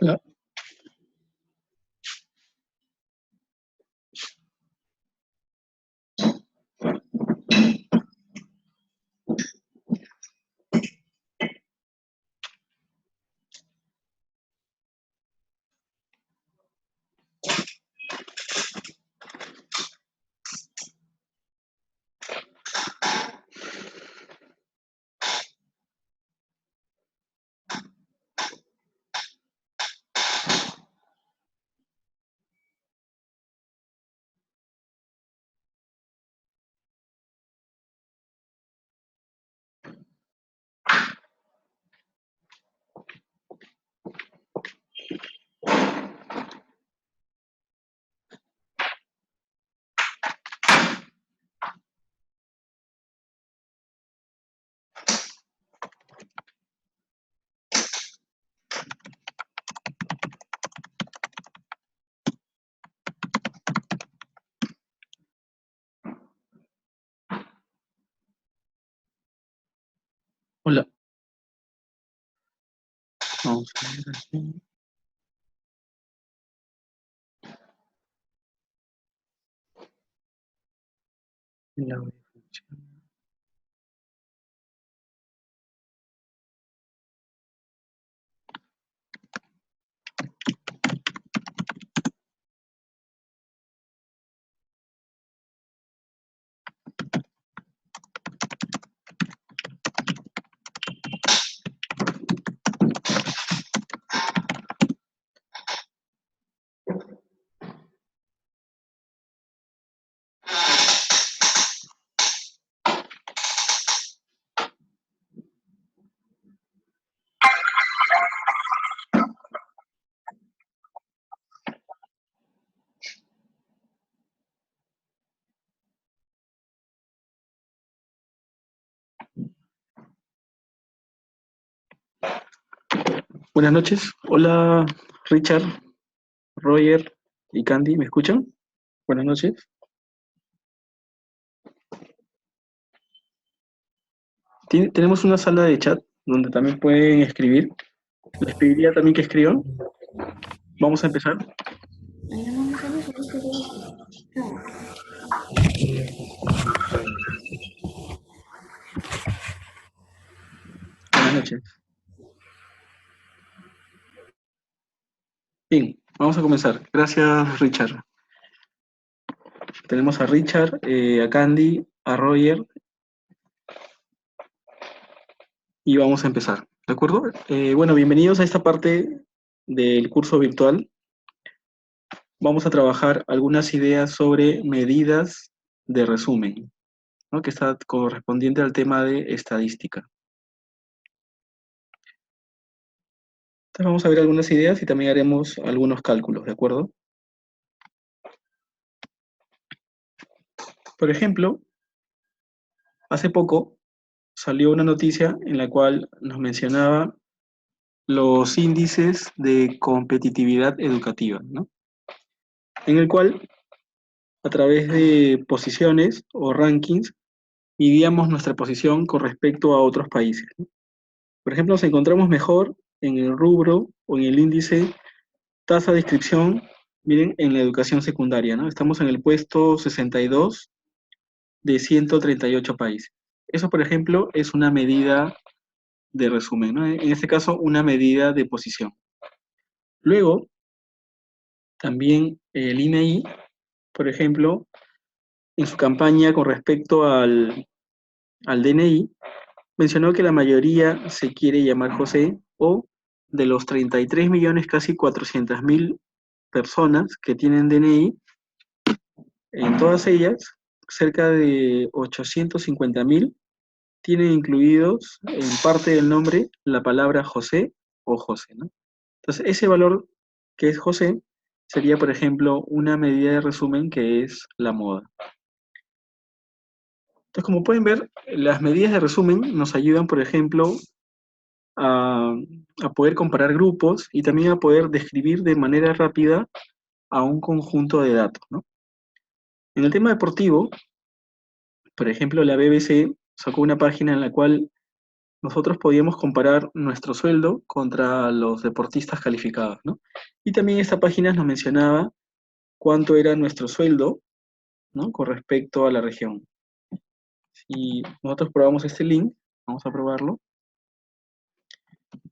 Hola. Hola. Vamos a ver aquí. El audio funciona. Buenas noches. Hola, Richard, Roger y Candy. ¿Me escuchan? Buenas noches. Tenemos una sala de chat donde también pueden escribir. Les pediría también que escriban. Vamos a empezar. Buenas noches. Bien, vamos a comenzar. Gracias, Richard. Tenemos a Richard, a Candy, a Roger y vamos a empezar. ¿De acuerdo? Bueno, bienvenidos a esta parte del curso virtual. Vamos a trabajar algunas ideas sobre medidas de resumen, ¿no? Que está correspondiente al tema de estadística. Entonces vamos a ver algunas ideas y también haremos algunos cálculos, ¿de acuerdo? Por ejemplo, hace poco salió una noticia en la cual nos mencionaba los índices de competitividad educativa, ¿no? En el cual, a través de posiciones o rankings, midíamos nuestra posición con respecto a otros países, ¿no? Por ejemplo, nos encontramos mejor en el rubro o en el índice tasa de inscripción, miren, en la educación secundaria, ¿no? Estamos en el puesto 62 de 138 países. Eso, por ejemplo, es una medida de resumen, ¿no? En este caso, una medida de posición. Luego, también el INEI, por ejemplo, en su campaña con respecto al DNI, mencionó que la mayoría se quiere llamar José, o de los 33 millones, casi 400.000 personas que tienen DNI, en todas ellas, cerca de 850.000 tienen incluidos en parte del nombre la palabra José o José, ¿no? Entonces, ese valor que es José sería, por ejemplo, una medida de resumen que es la moda. Entonces, como pueden ver, las medidas de resumen nos ayudan, por ejemplo, a, a poder comparar grupos y también a poder describir de manera rápida a un conjunto de datos, ¿no? En el tema deportivo, por ejemplo, la BBC sacó una página en la cual nosotros podíamos comparar nuestro sueldo contra los deportistas calificados, ¿no? Y también esta página nos mencionaba cuánto era nuestro sueldo, ¿no? Con respecto a la región. Si nosotros probamos este link, vamos a probarlo,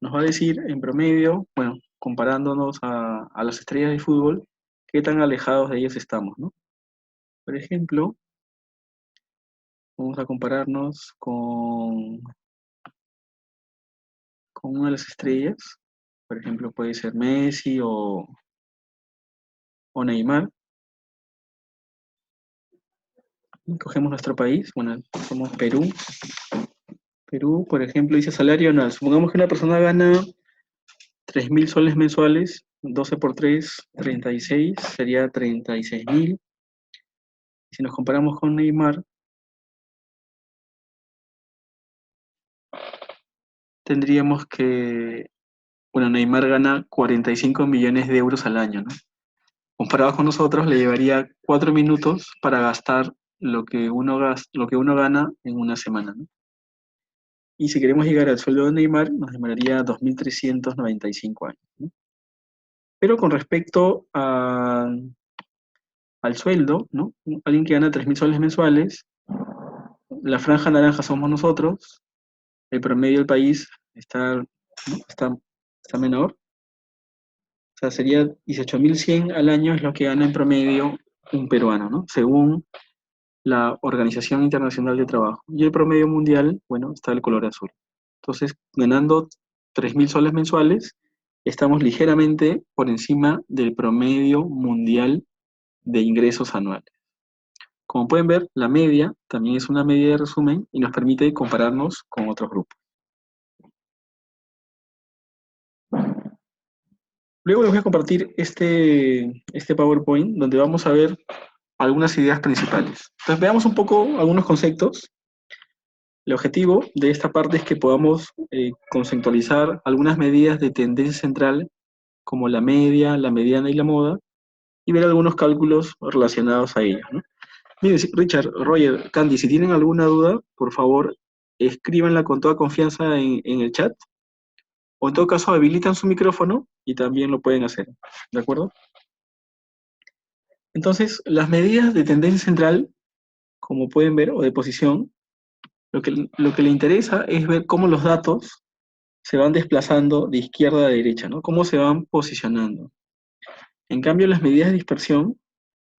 nos va a decir en promedio, bueno, comparándonos a las estrellas de fútbol, qué tan alejados de ellas estamos, ¿no? Por ejemplo, vamos a compararnos con una de las estrellas. Por ejemplo, puede ser Messi o Neymar. Y cogemos nuestro país, bueno, somos Perú. Perú, por ejemplo, dice salario anual. Supongamos que una persona gana 3.000 soles mensuales, 12 por 3, 36, sería 36.000. Si nos comparamos con Neymar, tendríamos que, bueno, Neymar gana 45 millones de euros al año, ¿no? Comparado con nosotros, le llevaría 4 minutos para gastar lo que uno gana en una semana, ¿no? Y si queremos llegar al sueldo de Neymar, nos demoraría 2.395 años, ¿no? Pero con respecto al sueldo, ¿no? Alguien que gana 3.000 soles mensuales, la franja naranja somos nosotros, el promedio del país ¿no? está, está menor, o sea, sería 18.100 al año es lo que gana en promedio un peruano, ¿no? Según la Organización Internacional de Trabajo. Y el promedio mundial, bueno, está el color azul. Entonces, ganando 3.000 soles mensuales, estamos ligeramente por encima del promedio mundial de ingresos anuales. Como pueden ver, la media también es una media de resumen y nos permite compararnos con otros grupos. Luego les voy a compartir este PowerPoint donde vamos a ver algunas ideas principales. Entonces veamos un poco algunos conceptos. El objetivo de esta parte es que podamos conceptualizar algunas medidas de tendencia central como la media, la mediana y la moda y ver algunos cálculos relacionados a ellos, ¿no? Miren, Richard, Roger, Candy, si tienen alguna duda, por favor, escríbanla con toda confianza en el chat o en todo caso habilitan su micrófono y también lo pueden hacer, ¿de acuerdo? Entonces, las medidas de tendencia central, como pueden ver, o de posición, lo que le interesa es ver cómo los datos se van desplazando de izquierda a derecha, ¿no? Cómo se van posicionando. En cambio, las medidas de dispersión,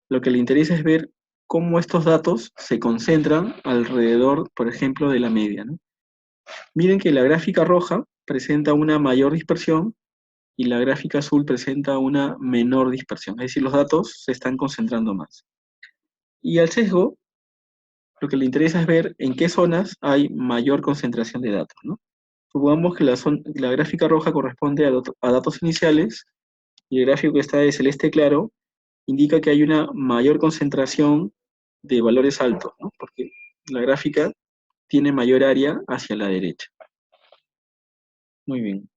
lo que le interesa es ver cómo estos datos se concentran alrededor, por ejemplo, de la media, ¿no? Miren que la gráfica roja presenta una mayor dispersión y la gráfica azul presenta una menor dispersión, es decir, los datos se están concentrando más. Y al sesgo, lo que le interesa es ver en qué zonas hay mayor concentración de datos, ¿no? Supongamos que la gráfica roja corresponde a datos iniciales y el gráfico que está de celeste claro indica que hay una mayor concentración de valores altos, ¿no? Porque la gráfica tiene mayor área hacia la derecha. Muy bien.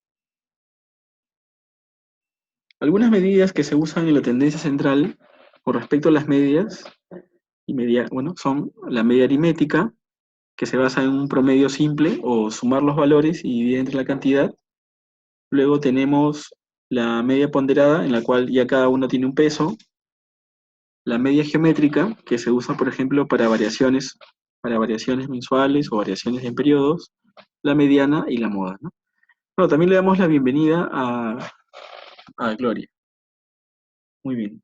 Algunas medidas que se usan en la tendencia central con respecto a las medias bueno, son la media aritmética, que se basa en un promedio simple o sumar los valores y dividir entre la cantidad. Luego tenemos la media ponderada, en la cual ya cada uno tiene un peso. La media geométrica, que se usa, por ejemplo, para variaciones mensuales o variaciones en periodos. La mediana y la moda, ¿no? Bueno, también le damos la bienvenida a Gloria. Muy bien.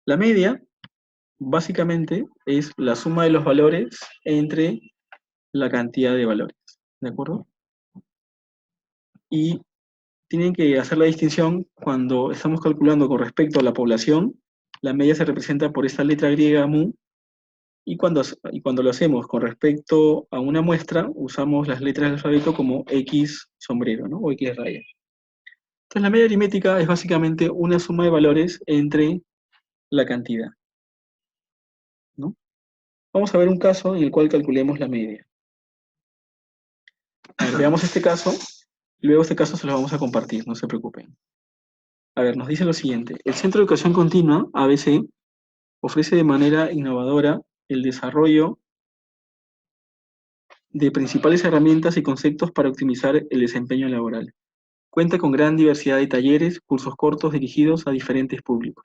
La media, básicamente, es la suma de los valores entre la cantidad de valores, ¿de acuerdo? Y tienen que hacer la distinción cuando estamos calculando con respecto a la población, la media se representa por esta letra griega mu, y cuando lo hacemos con respecto a una muestra, usamos las letras del alfabeto como X sombrero, ¿no? O X raya. Entonces la media aritmética es básicamente una suma de valores entre la cantidad, ¿no? Vamos a ver un caso en el cual calculemos la media. A ver, veamos este caso, y luego este caso se lo vamos a compartir, no se preocupen. A ver, nos dice lo siguiente. El Centro de Educación Continua, ABC, ofrece de manera innovadora el desarrollo de principales herramientas y conceptos para optimizar el desempeño laboral. Cuenta con gran diversidad de talleres, cursos cortos dirigidos a diferentes públicos.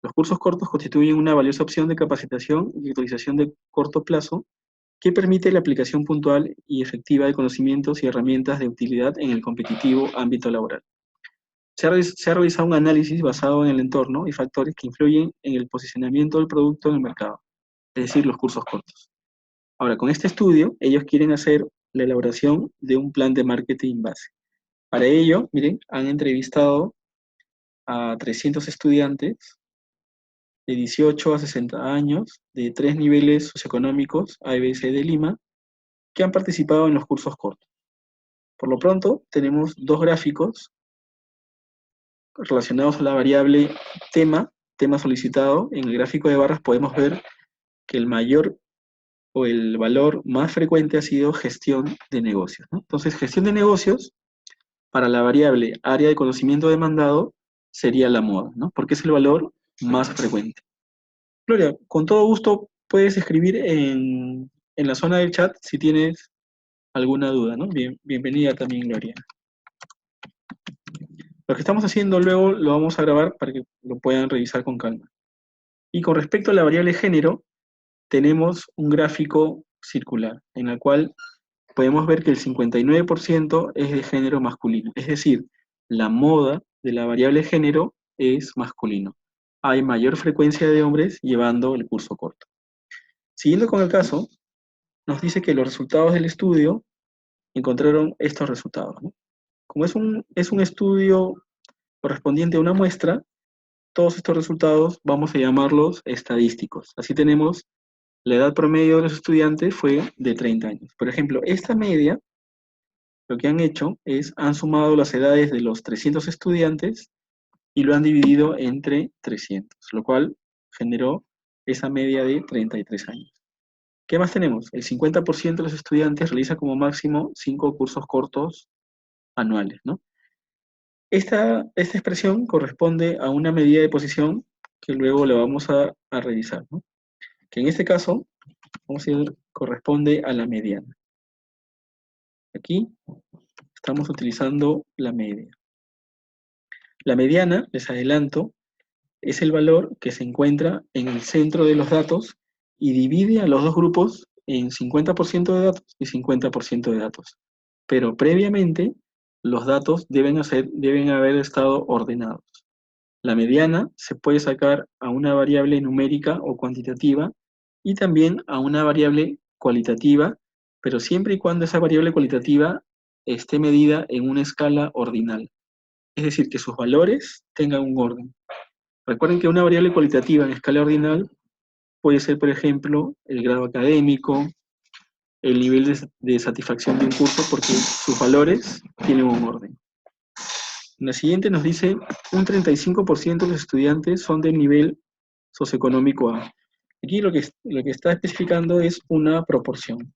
Los cursos cortos constituyen una valiosa opción de capacitación y actualización de corto plazo que permite la aplicación puntual y efectiva de conocimientos y herramientas de utilidad en el competitivo ámbito laboral. Se ha realizado un análisis basado en el entorno y factores que influyen en el posicionamiento del producto en el mercado, es decir, los cursos cortos. Ahora, con este estudio, ellos quieren hacer la elaboración de un plan de marketing base. Para ello, miren, han entrevistado a 300 estudiantes de 18 a 60 años, de 3 niveles socioeconómicos A, B, C de Lima, que han participado en los cursos cortos. Por lo pronto, tenemos dos gráficos relacionados a la variable tema solicitado. En el gráfico de barras podemos ver que el mayor o el valor más frecuente ha sido gestión de negocios, ¿no? Entonces, gestión de negocios, para la variable área de conocimiento demandado, sería la moda, ¿no? Porque es el valor más frecuente. Gloria, con todo gusto puedes escribir en la zona del chat si tienes alguna duda, ¿no? Bienvenida también, Gloria. Lo que estamos haciendo luego lo vamos a grabar para que lo puedan revisar con calma. Y con respecto a la variable género, tenemos un gráfico circular en el cual podemos ver que el 59% es de género masculino. Es decir, la moda de la variable género es masculino. Hay mayor frecuencia de hombres llevando el curso corto. Siguiendo con el caso, nos dice que los resultados del estudio encontraron estos resultados, ¿no? Como es un estudio correspondiente a una muestra, todos estos resultados vamos a llamarlos estadísticos. Así tenemos la edad promedio de los estudiantes fue de 30 años. Por ejemplo, esta media, lo que han hecho es, han sumado las edades de los 300 estudiantes y lo han dividido entre 300, lo cual generó esa media de 33 años. ¿Qué más tenemos? El 50% de los estudiantes realiza como máximo 5 cursos cortos anuales, ¿no? Esta expresión corresponde a una medida de posición que luego la vamos a revisar, ¿no? Que en este caso, vamos a ver, corresponde a la mediana. Aquí estamos utilizando la media. La mediana, les adelanto, es el valor que se encuentra en el centro de los datos y divide a los dos grupos en 50% de datos y 50% de datos. Pero previamente, los datos deben haber estado ordenados. La mediana se puede sacar a una variable numérica o cuantitativa y también a una variable cualitativa, pero siempre y cuando esa variable cualitativa esté medida en una escala ordinal. Es decir, que sus valores tengan un orden. Recuerden que una variable cualitativa en escala ordinal puede ser, por ejemplo, el grado académico, el nivel de satisfacción de un curso, porque sus valores tienen un orden. En la siguiente nos dice, un 35% de los estudiantes son del nivel socioeconómico A. Aquí lo que está especificando es una proporción,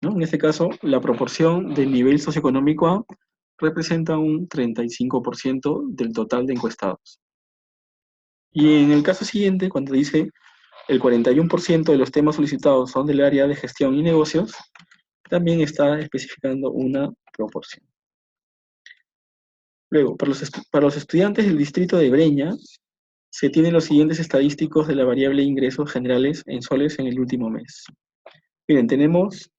¿no? En este caso, la proporción del nivel socioeconómico A representa un 35% del total de encuestados. Y en el caso siguiente, cuando dice el 41% de los temas solicitados son del área de gestión y negocios, también está especificando una proporción. Luego, para los estudiantes del distrito de Breña, se tienen los siguientes estadísticos de la variable ingresos generales en soles en el último mes. Miren, tenemos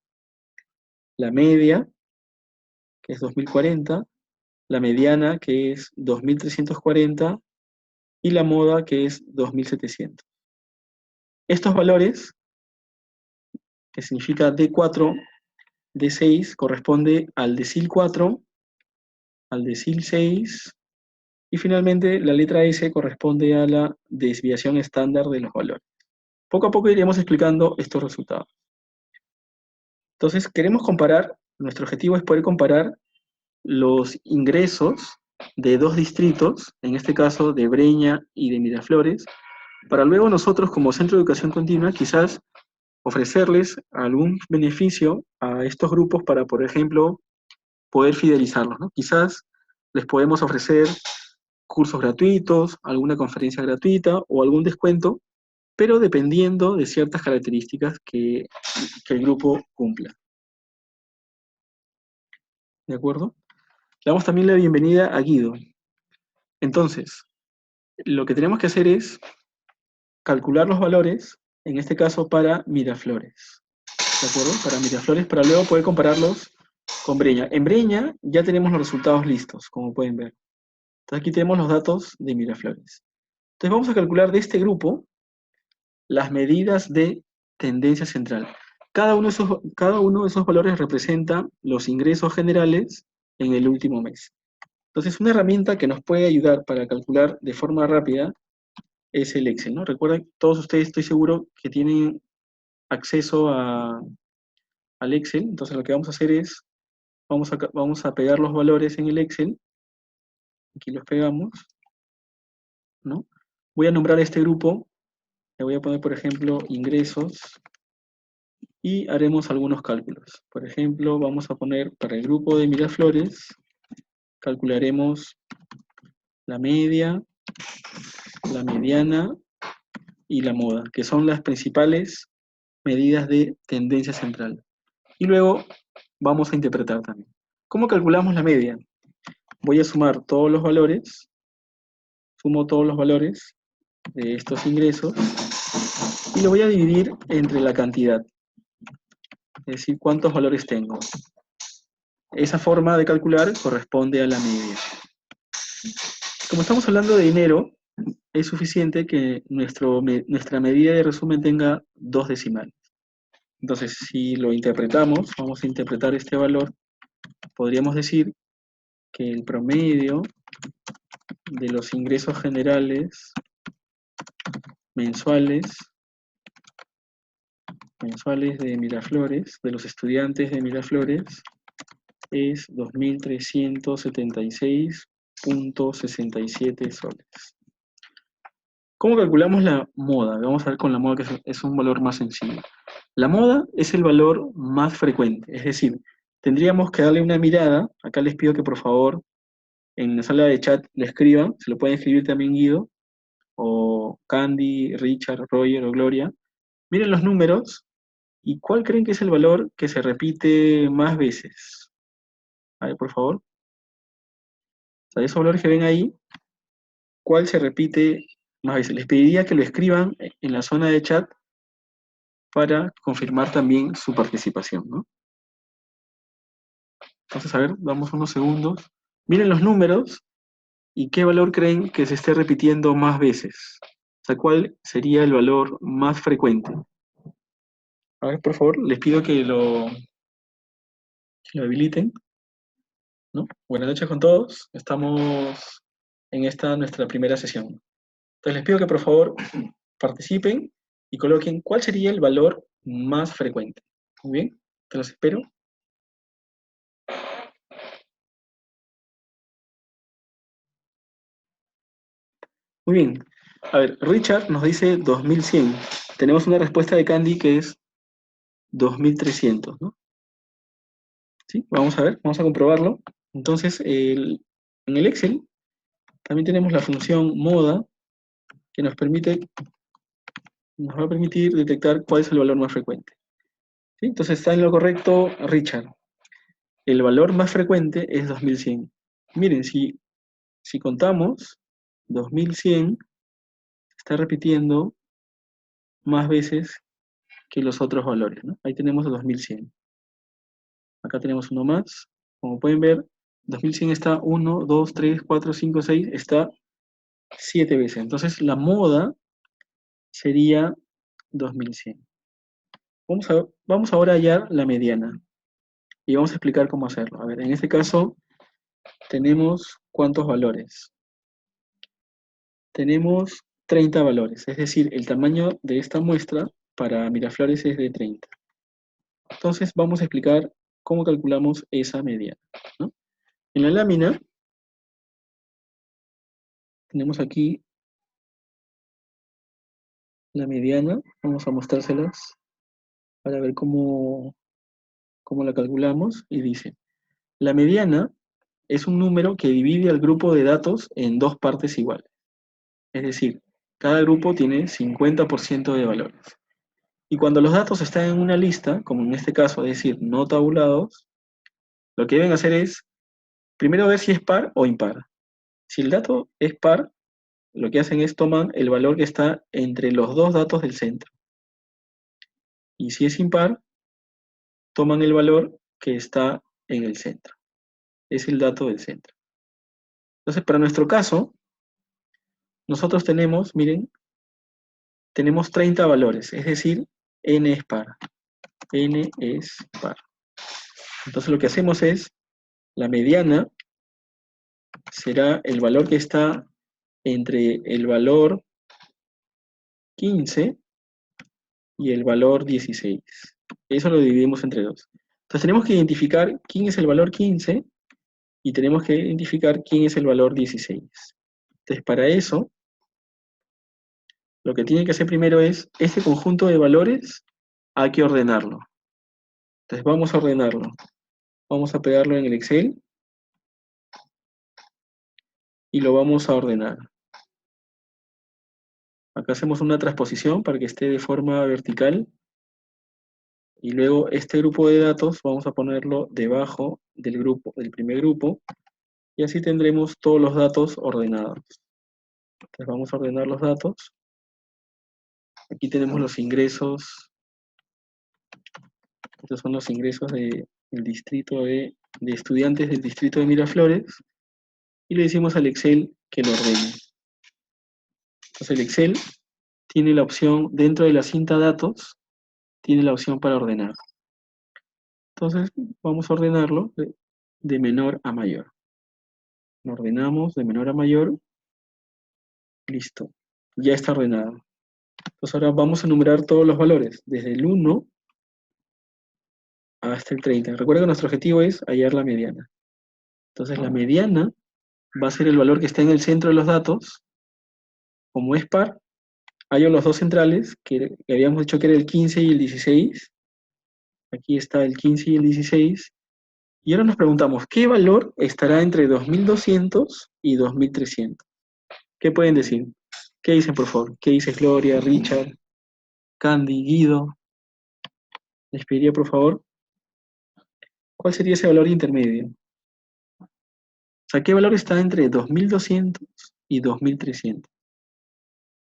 la media, que es 2040, la mediana, que es 2340, y la moda, que es 2700. Estos valores, que significa D4, D6, corresponde al decil 4, al decil 6, y finalmente la letra S corresponde a la desviación estándar de los valores. Poco a poco iremos explicando estos resultados. Entonces, queremos comparar, nuestro objetivo es poder comparar los ingresos de dos distritos, en este caso de Breña y de Miraflores, para luego nosotros como Centro de Educación Continua quizás ofrecerles algún beneficio a estos grupos para, por ejemplo, poder fidelizarlos, ¿no? Quizás les podemos ofrecer cursos gratuitos, alguna conferencia gratuita o algún descuento, pero dependiendo de ciertas características que el grupo cumpla. ¿de acuerdo? Le damos también la bienvenida a Guido. Entonces, lo que tenemos que hacer es calcular los valores, en este caso para Miraflores, ¿de acuerdo? Para Miraflores, para luego poder compararlos con Breña. En Breña ya tenemos los resultados listos, como pueden ver. Entonces aquí tenemos los datos de Miraflores. Entonces vamos a calcular de este grupo las medidas de tendencia central. Cada uno de esos valores representa los ingresos generales en el último mes. Entonces, una herramienta que nos puede ayudar para calcular de forma rápida es el Excel, ¿no? Recuerden, todos ustedes estoy seguro que tienen acceso al Excel. Entonces, lo que vamos a hacer es, vamos a pegar los valores en el Excel. Aquí los pegamos, ¿no? Voy a nombrar este grupo. Le voy a poner, por ejemplo, ingresos. Y haremos algunos cálculos. Por ejemplo, vamos a poner para el grupo de Miraflores, calcularemos la media, la mediana y la moda, que son las principales medidas de tendencia central. Y luego vamos a interpretar también. ¿Cómo calculamos la media? Voy a sumar todos los valores, sumo todos los valores de estos ingresos y lo voy a dividir entre la cantidad, es decir, cuántos valores tengo. Esa forma de calcular corresponde a la media. Como estamos hablando de dinero, es suficiente que nuestra medida de resumen tenga 2 decimales. Entonces, si lo interpretamos, vamos a interpretar este valor, podríamos decir que el promedio de los ingresos generales mensuales de Miraflores, de los estudiantes de Miraflores, es 2.376.67 soles. ¿Cómo calculamos la moda? Vamos a ver con la moda, que es un valor más sencillo. La moda es el valor más frecuente, es decir, tendríamos que darle una mirada. Acá les pido que por favor en la sala de chat le escriban, se lo pueden escribir también Guido, o Candy, Richard, Roger o Gloria. Miren los números y cuál creen que es el valor que se repite más veces. A ver, por favor. O sea, esos valores que ven ahí, ¿cuál se repite más veces? Les pediría que lo escriban en la zona de chat para confirmar también su participación, ¿no? Entonces, a ver, damos unos segundos. Miren los números y qué valor creen que se esté repitiendo más veces. O sea, ¿cuál sería el valor más frecuente? A ver, por favor, les pido que lo habiliten, ¿no? Buenas noches con todos. Estamos en esta nuestra primera sesión. Entonces les pido que por favor participen y coloquen cuál sería el valor más frecuente. Muy bien, te los espero. Muy bien. A ver, Richard nos dice 2100. Tenemos una respuesta de Candy que es 2300, ¿no? ¿Sí? Vamos a ver, vamos a comprobarlo. Entonces, en el Excel también tenemos la función moda que nos va a permitir detectar cuál es el valor más frecuente. ¿Sí? Entonces está en lo correcto Richard. El valor más frecuente es 2100. Miren, si contamos, 2100 está repitiendo más veces que los otros valores, ¿no? Ahí tenemos 2100. Acá tenemos uno más. Como pueden ver, 2100 está 1, 2, 3, 4, 5, 6, está 7 veces. Entonces la moda sería 2100. Vamos ahora a hallar la mediana. Y vamos a explicar cómo hacerlo. A ver, en este caso tenemos ¿cuántos valores? Tenemos 30 valores, es decir, el tamaño de esta muestra para Miraflores es de 30. Entonces vamos a explicar cómo calculamos esa mediana, ¿no? En la lámina tenemos aquí la mediana, vamos a mostrárselas para ver cómo la calculamos, y dice, la mediana es un número que divide al grupo de datos en dos partes iguales. Es decir, cada grupo tiene 50% de valores. Y cuando los datos están en una lista, como en este caso, es decir, no tabulados, Lo que deben hacer es, primero ver si es par o impar. Si el dato es par, lo que hacen es toman el valor que está entre los dos datos del centro. Y si es impar, toman el valor que está en el centro. Es el dato del centro. Entonces, para nuestro caso, nosotros tenemos, miren, tenemos 30 valores, es decir, n es par. N es par. Entonces lo que hacemos es, la mediana será el valor que está entre el valor 15 y el valor 16. Eso lo dividimos entre 2. Entonces tenemos que identificar quién es el valor 15 y tenemos que identificar quién es el valor 16. Entonces para eso, lo que tienen que hacer primero es, este conjunto de valores hay que ordenarlo. Entonces vamos a ordenarlo. Vamos a pegarlo en el Excel y lo vamos a ordenar. Acá hacemos una transposición para que esté de forma vertical. Y luego este grupo de datos vamos a ponerlo debajo del grupo, del primer grupo. Y así tendremos todos los datos ordenados. Entonces vamos a ordenar los datos. Aquí tenemos los ingresos. Estos son los ingresos del distrito de estudiantes del distrito de Miraflores. Y le decimos al Excel que lo ordene. Entonces el Excel tiene la opción, dentro de la cinta datos, tiene la opción para ordenar. Entonces vamos a ordenarlo de menor a mayor. Lo ordenamos de menor a mayor. Listo. Ya está ordenado. Entonces ahora vamos a enumerar todos los valores, desde el 1 hasta el 30. Recuerda que nuestro objetivo es hallar la mediana. Entonces la mediana va a ser el valor que está en el centro de los datos. Como es par, hallo los dos centrales, que habíamos dicho que era el 15 y el 16. Aquí está el 15 y el 16. Y ahora nos preguntamos, ¿qué valor estará entre 2200 y 2300? ¿Qué pueden decir? ¿Qué dicen, por favor? ¿Qué dice Gloria, Richard, Candy, Guido? Les pediría, por favor, ¿cuál sería ese valor intermedio? O sea, ¿qué valor está entre 2200 y 2300?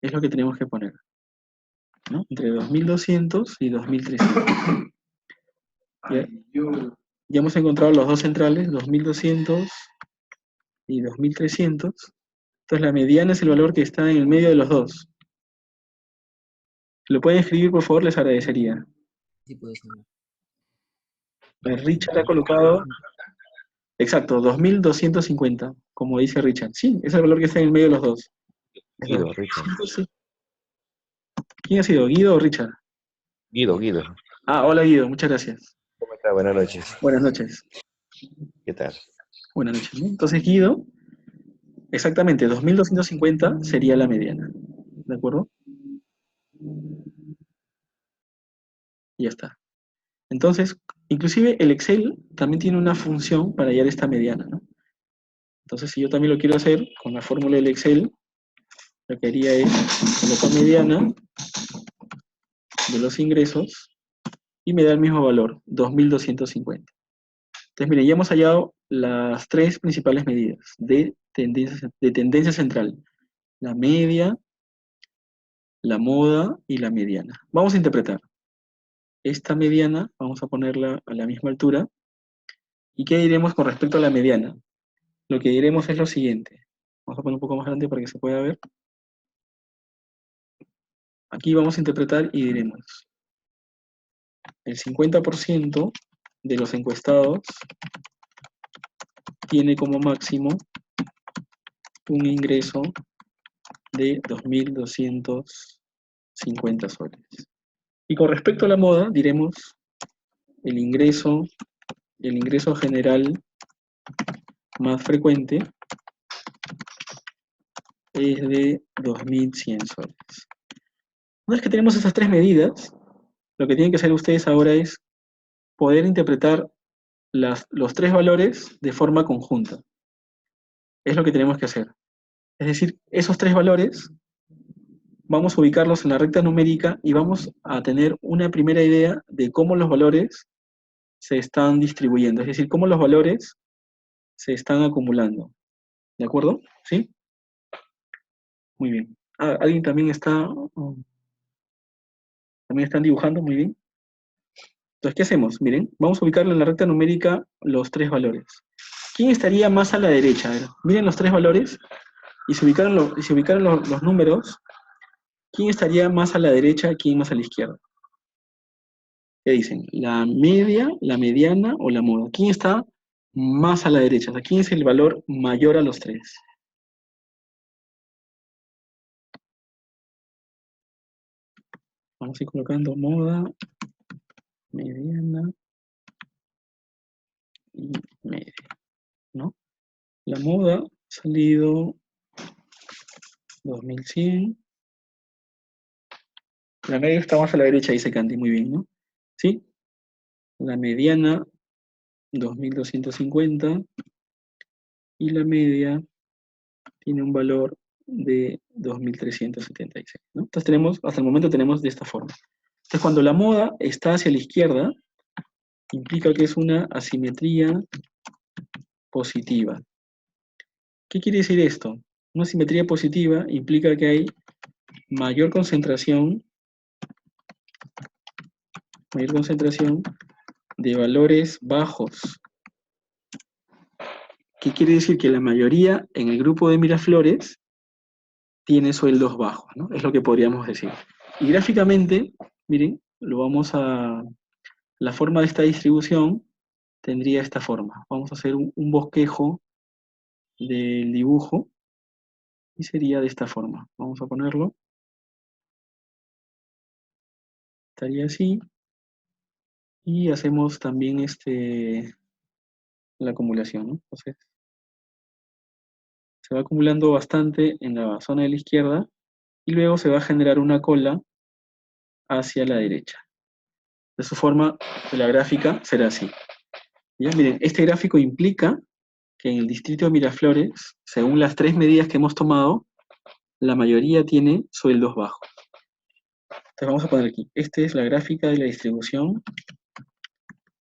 Es lo que tenemos que poner, ¿no? Entre 2200 y 2300. Ya, ya hemos encontrado los dos centrales, 2200 y 2300. Entonces la mediana es el valor que está en el medio de los dos. Si lo pueden escribir, por favor, les agradecería. Sí, puede ser. Richard ha colocado, exacto, 2250, como dice Richard. Sí, es el valor que está en el medio de los dos. Guido, Richard. Sí. ¿Quién ha sido, Guido o Richard? Guido. Ah, hola Guido, muchas gracias. ¿Cómo está? Buenas noches. Buenas noches. ¿Qué tal? Buenas noches. ¿No? Entonces Guido, exactamente, 2250 sería la mediana. ¿De acuerdo? Y ya está. Entonces, inclusive el Excel también tiene una función para hallar esta mediana, ¿no? Entonces, si yo también lo quiero hacer con la fórmula del Excel, lo que haría es colocar mediana de los ingresos y me da el mismo valor, 2250. Entonces, miren, ya hemos hallado las tres principales medidas de tendencia central. La media, la moda y la mediana. Vamos a interpretar. Esta mediana, vamos a ponerla a la misma altura. ¿Y qué diremos con respecto a la mediana? Lo que diremos es lo siguiente. Vamos a poner un poco más grande para que se pueda ver. Aquí vamos a interpretar y diremos, el 50% de los encuestados tiene como máximo un ingreso de 2.250 soles. Y con respecto a la moda, diremos el ingreso general más frecuente es de 2.100 soles. Una vez que tenemos esas tres medidas, lo que tienen que hacer ustedes ahora es poder interpretar los tres valores de forma conjunta. Es lo que tenemos que hacer. Es decir, esos tres valores vamos a ubicarlos en la recta numérica y vamos a tener una primera idea de cómo los valores se están distribuyendo, es decir, cómo los valores se están acumulando. ¿De acuerdo? ¿Sí? Muy bien. Ah, ¿alguien también está... también están dibujando? Muy bien. Entonces, ¿qué hacemos? Miren, vamos a ubicarle en la recta numérica los tres valores. ¿Quién estaría más a la derecha? A ver, miren los tres valores y se ubicaron, los números. ¿Quién estaría más a la derecha, quién más a la izquierda? ¿Qué dicen? ¿La media, la mediana o la moda? ¿Quién está más a la derecha? O sea, ¿quién es el valor mayor a los tres? Vamos a ir colocando moda, mediana y media, ¿no? La moda ha salido 2100. La media está más a la derecha, dice Candy, muy bien, ¿no? ¿Sí? La mediana, 2250. Y la media tiene un valor de 2376, ¿no? Entonces tenemos, hasta el momento tenemos de esta forma. Entonces cuando la moda está hacia la izquierda, implica que es una asimetría positiva. ¿Qué quiere decir esto? Una asimetría positiva implica que hay mayor concentración de valores bajos. ¿Qué quiere decir? Que la mayoría en el grupo de Miraflores tiene sueldos bajos, ¿no? Es lo que podríamos decir. Y gráficamente, miren, la forma de esta distribución tendría esta forma. Vamos a hacer un bosquejo del dibujo y sería de esta forma. Vamos a ponerlo. Estaría así. Y hacemos también la acumulación, ¿no? Entonces, se va acumulando bastante en la zona de la izquierda y luego se va a generar una cola hacia la derecha. De su forma, la gráfica será así. ¿Ya? Miren, este gráfico implica que en el distrito de Miraflores, según las tres medidas que hemos tomado, la mayoría tiene sueldos bajos. Entonces vamos a poner aquí, esta es la gráfica de la distribución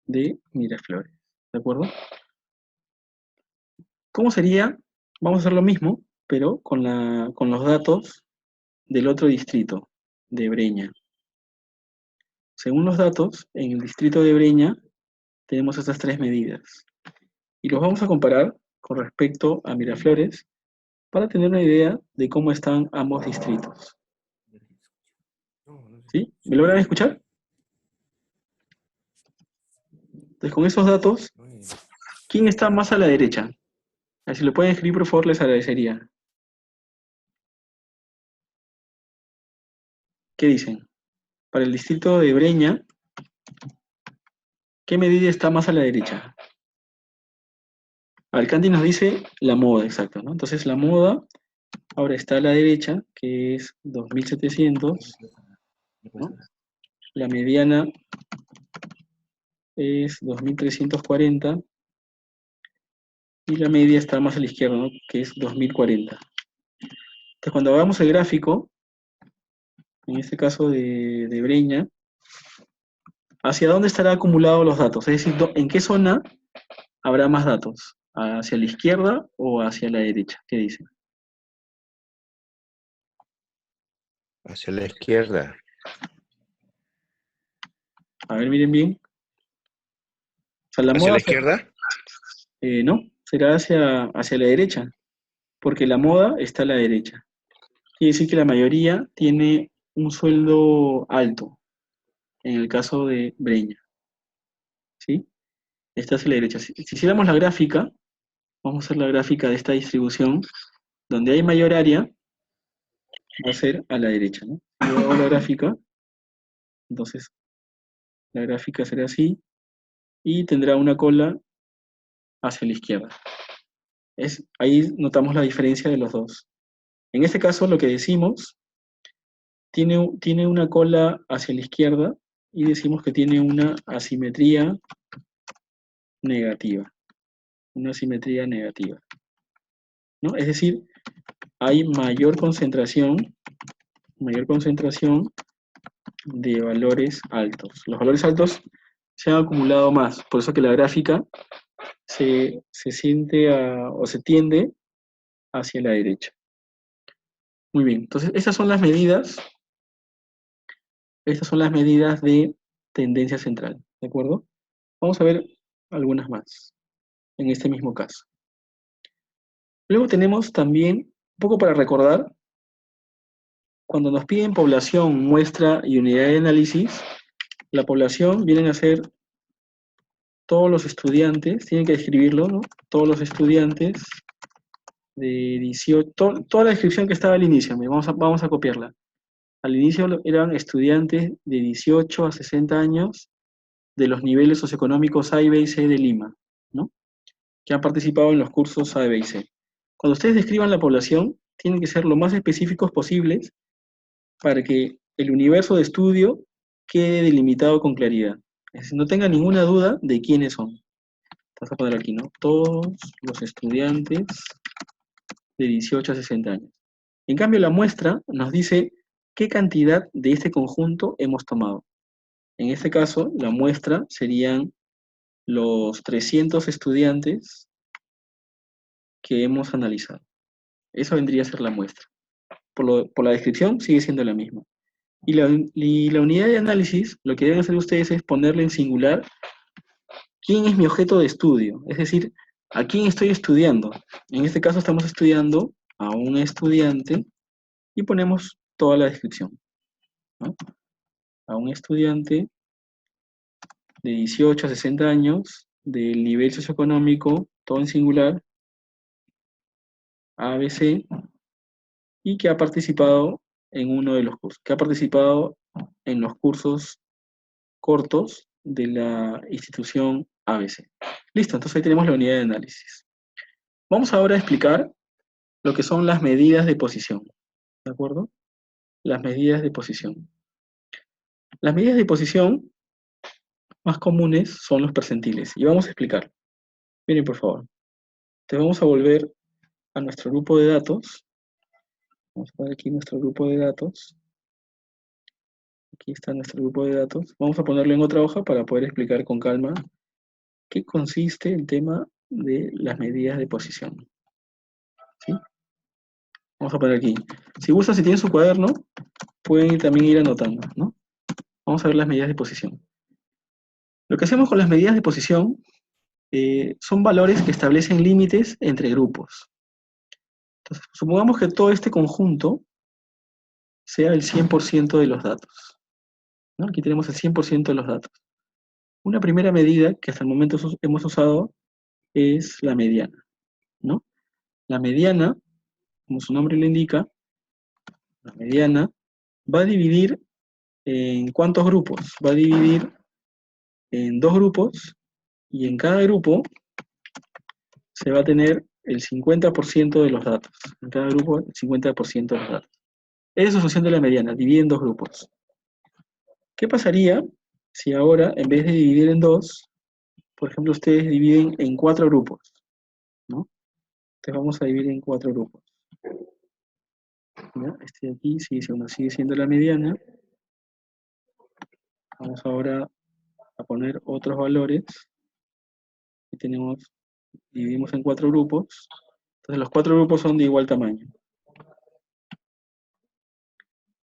de Miraflores, ¿de acuerdo? ¿Cómo sería? Vamos a hacer lo mismo, pero con los datos del otro distrito, de Breña. Según los datos, en el distrito de Breña tenemos estas tres medidas. Y los vamos a comparar con respecto a Miraflores para tener una idea de cómo están ambos distritos. ¿Sí? ¿Me logran escuchar? Entonces, con esos datos, ¿quién está más a la derecha? Si lo pueden escribir, por favor, les agradecería. ¿Qué dicen? Para el distrito de Breña, ¿qué medida está más a la derecha? Alcanti nos dice la moda, exacto, ¿no? Entonces, la moda ahora está a la derecha, que es 2700, ¿no? La mediana es 2340 y la media está más a la izquierda, ¿no? Que es 2040. Entonces, cuando hagamos el gráfico, en este caso de Breña, ¿hacia dónde estarán acumulados los datos? Es decir, ¿en qué zona habrá más datos? ¿Hacia la izquierda o hacia la derecha? ¿Qué dicen? Hacia la izquierda. A ver, miren bien. O sea, la ¿Hacia moda... la izquierda? No, será hacia la derecha, porque la moda está a la derecha. Quiere decir que la mayoría tiene un sueldo alto, en el caso de Breña. ¿Sí? Está hacia la derecha. Si hiciéramos la gráfica, vamos a hacer la gráfica de esta distribución, donde hay mayor área, va a ser a la derecha, ¿no? Yo hago la gráfica, entonces la gráfica será así, y tendrá una cola hacia la izquierda. Ahí notamos la diferencia de los dos. En este caso, lo que decimos, tiene una cola hacia la izquierda, y decimos que tiene una asimetría negativa. Una asimetría negativa, ¿no? Es decir, hay mayor concentración de valores altos. Los valores altos se han acumulado más. Por eso que la gráfica se siente o se tiende hacia la derecha. Muy bien, entonces estas son las medidas de tendencia central, ¿de acuerdo? Vamos a ver algunas más en este mismo caso. Luego tenemos también, un poco para recordar, cuando nos piden población, muestra y unidad de análisis, la población vienen a ser todos los estudiantes, tienen que escribirlo, ¿no? Todos los estudiantes de 18, toda la descripción que estaba al inicio, vamos a copiarla. Al inicio eran estudiantes de 18 a 60 años de los niveles socioeconómicos A y B y C de Lima, ¿no? Que han participado en los cursos A, B y C. Cuando ustedes describan la población, tienen que ser lo más específicos posibles para que el universo de estudio quede delimitado con claridad. Es decir, no tengan ninguna duda de quiénes son. Vas a poner aquí, ¿no? Todos los estudiantes de 18 a 60 años. En cambio, la muestra nos dice qué cantidad de este conjunto hemos tomado. En este caso, la muestra serían los 300 estudiantes que hemos analizado. Eso vendría a ser la muestra. Por la descripción sigue siendo la misma. Y la unidad de análisis, lo que deben hacer ustedes es ponerle en singular quién es mi objeto de estudio, es decir, a quién estoy estudiando. En este caso estamos estudiando a un estudiante y ponemos toda la descripción, ¿no? A un estudiante de 18 a 60 años, del nivel socioeconómico, todo en singular, ABC, y que ha participado en uno de los cursos, que ha participado en los cursos cortos de la institución ABC. Listo, entonces ahí tenemos la unidad de análisis. Vamos ahora a explicar lo que son las medidas de posición, ¿de acuerdo? Las medidas de posición. Las medidas de posición más comunes son los percentiles, y vamos a explicar. Miren, por favor. Entonces vamos a volver a nuestro grupo de datos. Vamos a poner aquí nuestro grupo de datos. Aquí está nuestro grupo de datos. Vamos a ponerlo en otra hoja para poder explicar con calma qué consiste el tema de las medidas de posición. ¿Sí? Vamos a poner aquí. Si gustan, si tienen su cuaderno, pueden también ir anotando, ¿no? Vamos a ver las medidas de posición. Lo que hacemos con las medidas de posición son valores que establecen límites entre grupos. Entonces, supongamos que todo este conjunto sea el 100% de los datos, ¿no? Aquí tenemos el 100% de los datos. Una primera medida que hasta el momento hemos usado es la mediana, ¿no? La mediana, como su nombre le indica, la mediana va a dividir en ¿cuántos grupos? Va a dividir en 2 grupos y en cada grupo se va a tener el 50% de los datos. En cada grupo, el 50% de los datos. Esa es la función de la mediana, divide en 2 grupos. ¿Qué pasaría si ahora, en vez de dividir en 2, por ejemplo, ustedes dividen en 4 grupos, ¿no? Entonces vamos a dividir en 4 grupos. ¿Ya? Este de aquí sigue siendo la mediana. Vamos ahora a poner otros valores. Aquí dividimos en 4 grupos. Entonces los 4 grupos son de igual tamaño.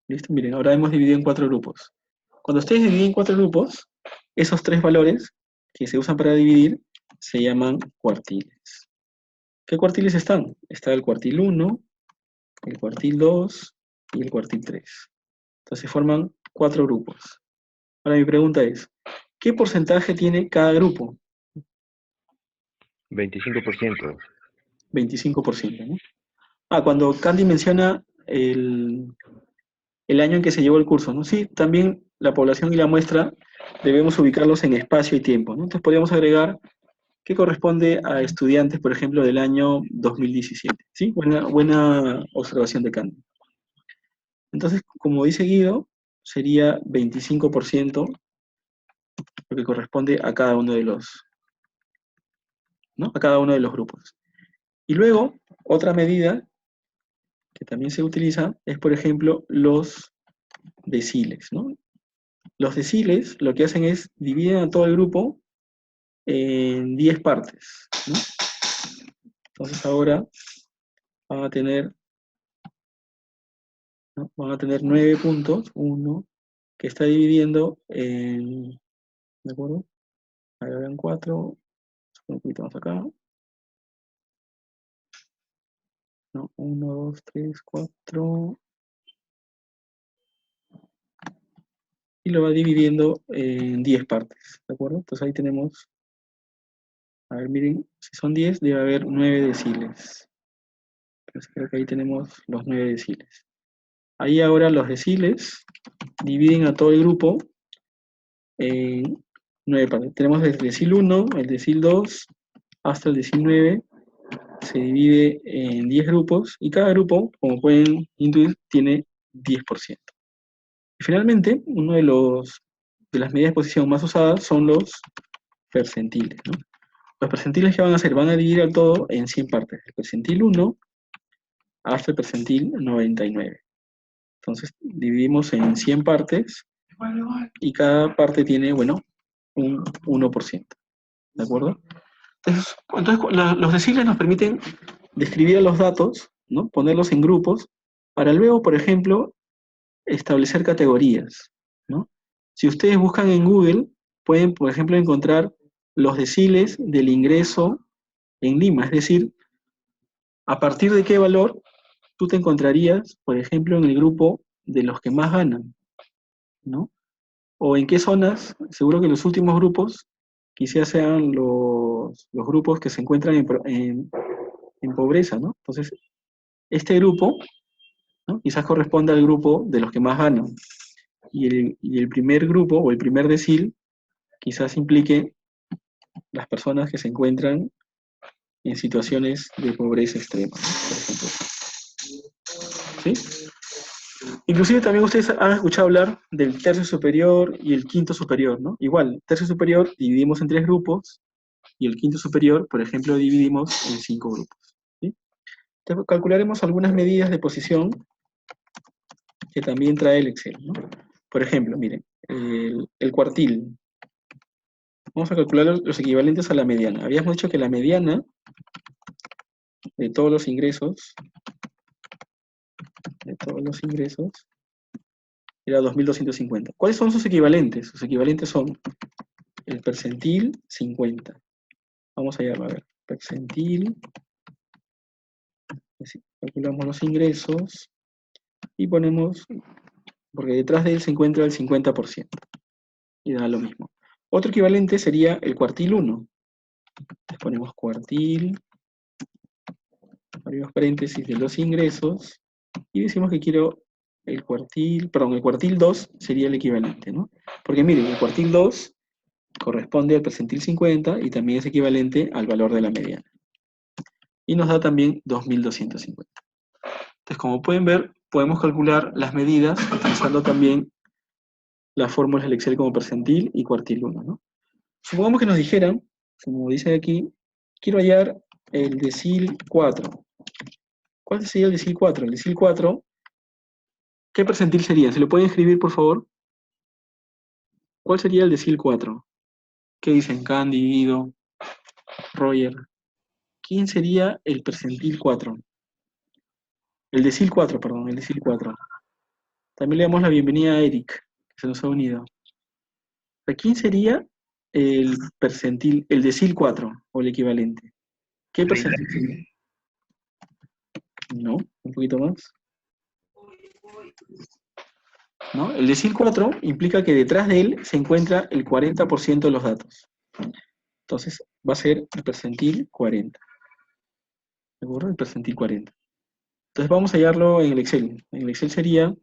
¿Listo? Miren, ahora hemos dividido en 4 grupos. Cuando ustedes dividen en 4 grupos, esos 3 valores que se usan para dividir se llaman cuartiles. ¿Qué cuartiles están? Está el cuartil 1, el cuartil 2 y el cuartil 3. Entonces forman 4 grupos. Ahora mi pregunta es, ¿qué porcentaje tiene cada grupo? 25%. 25%, ¿no? Cuando Candy menciona el año en que se llevó el curso, ¿no? Sí, también la población y la muestra debemos ubicarlos en espacio y tiempo, ¿no? Entonces podríamos agregar que corresponde a estudiantes, por ejemplo, del año 2017, ¿sí? Buena observación de Candy. Entonces, como dice Guido, sería 25% lo que corresponde a cada uno de los, ¿no? A cada uno de los grupos. Y luego, otra medida que también se utiliza es, por ejemplo, los deciles, ¿no? Los deciles lo que hacen es dividen a todo el grupo en 10 partes, ¿no? Entonces ahora van a tener, ¿no? Van a tener 9 puntos, 1, que está dividiendo en, ¿de acuerdo? Ahí habrán 4, un poquito más acá, ¿no? 1, 2, 3, 4, y lo va dividiendo en 10 partes, ¿de acuerdo? Entonces ahí tenemos, a ver, miren, si son 10, debe haber 9 deciles. Entonces creo que ahí tenemos los 9 deciles. Ahí ahora los deciles dividen a todo el grupo en 9 partes. Tenemos el decil 1, el decil 2, hasta el decil 9, se divide en 10 grupos, y cada grupo, como pueden intuir, tiene 10%. Y finalmente, uno de las medidas de posición más usadas son los percentiles, ¿no? Los percentiles, ¿qué van a hacer? Van a dividir al todo en 100 partes, el percentil 1 hasta el percentil 99. Entonces, dividimos en 100 partes, y cada parte tiene, bueno, un 1%, ¿de acuerdo? Entonces los deciles nos permiten describir los datos, ¿no? Ponerlos en grupos, para luego, por ejemplo, establecer categorías, ¿no? Si ustedes buscan en Google, pueden, por ejemplo, encontrar los deciles del ingreso en Lima, es decir, a partir de qué valor tú te encontrarías, por ejemplo, en el grupo de los que más ganan, ¿no? O en qué zonas, seguro que los últimos grupos quizás sean los grupos que se encuentran en pobreza, ¿no? Entonces, este grupo, ¿no? Quizás corresponde al grupo de los que más ganan. Y el primer grupo, o el primer decil, quizás implique las personas que se encuentran en situaciones de pobreza extrema, por ejemplo. ¿Sí? Inclusive también ustedes han escuchado hablar del tercio superior y el quinto superior, ¿no? Igual, tercio superior dividimos en 3 grupos, y el quinto superior, por ejemplo, dividimos en 5 grupos. ¿Sí? Entonces, calcularemos algunas medidas de posición que también trae el Excel, ¿no? Por ejemplo, miren, el cuartil. Vamos a calcular los equivalentes a la mediana. Habíamos dicho que la mediana de todos los ingresos, era 2.250. ¿Cuáles son sus equivalentes? Sus equivalentes son el percentil 50. Vamos a hallarlo, a ver. Percentil, así, calculamos los ingresos y ponemos, porque detrás de él se encuentra el 50%, y da lo mismo. Otro equivalente sería el cuartil 1. Entonces ponemos cuartil, abrimos paréntesis de los ingresos, y decimos que quiero el cuartil 2 sería el equivalente, ¿no? Porque miren, el cuartil 2 corresponde al percentil 50 y también es equivalente al valor de la mediana. Y nos da también 2.250. Entonces, como pueden ver, podemos calcular las medidas utilizando también las fórmulas del Excel como percentil y cuartil 1, ¿no? Supongamos que nos dijeran, como dice aquí, quiero hallar el decil 4. ¿Cuál sería el decil 4? El decil 4, ¿qué percentil sería? ¿Se lo pueden escribir, por favor? ¿Cuál sería el decil 4? ¿Qué dicen? Candy, Guido, Roger. ¿Quién sería el percentil 4? El decil 4, perdón, el decil 4. También le damos la bienvenida a Eric, que se nos ha unido. ¿Quién sería el percentil, el decil 4, o el equivalente? ¿Qué percentil sería? No, un poquito más. ¿No? El decil 4 implica que detrás de él se encuentra el 40% de los datos. Entonces va a ser el percentil 40. ¿De acuerdo? El percentil 40. Entonces vamos a hallarlo en el Excel. En el Excel sería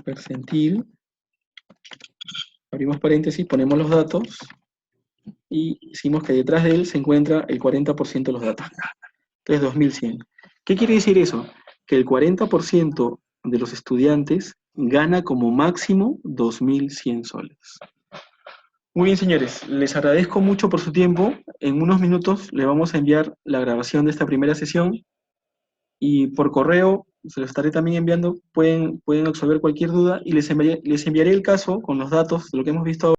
percentil, abrimos paréntesis, ponemos los datos, y decimos que detrás de él se encuentra el 40% de los datos. Entonces 2100. ¿Qué quiere decir eso? Que el 40% de los estudiantes gana como máximo 2.100 soles. Muy bien, señores, les agradezco mucho por su tiempo. En unos minutos le vamos a enviar la grabación de esta primera sesión, y por correo se los estaré también enviando, pueden absolver cualquier duda y les enviaré el caso con los datos de lo que hemos visto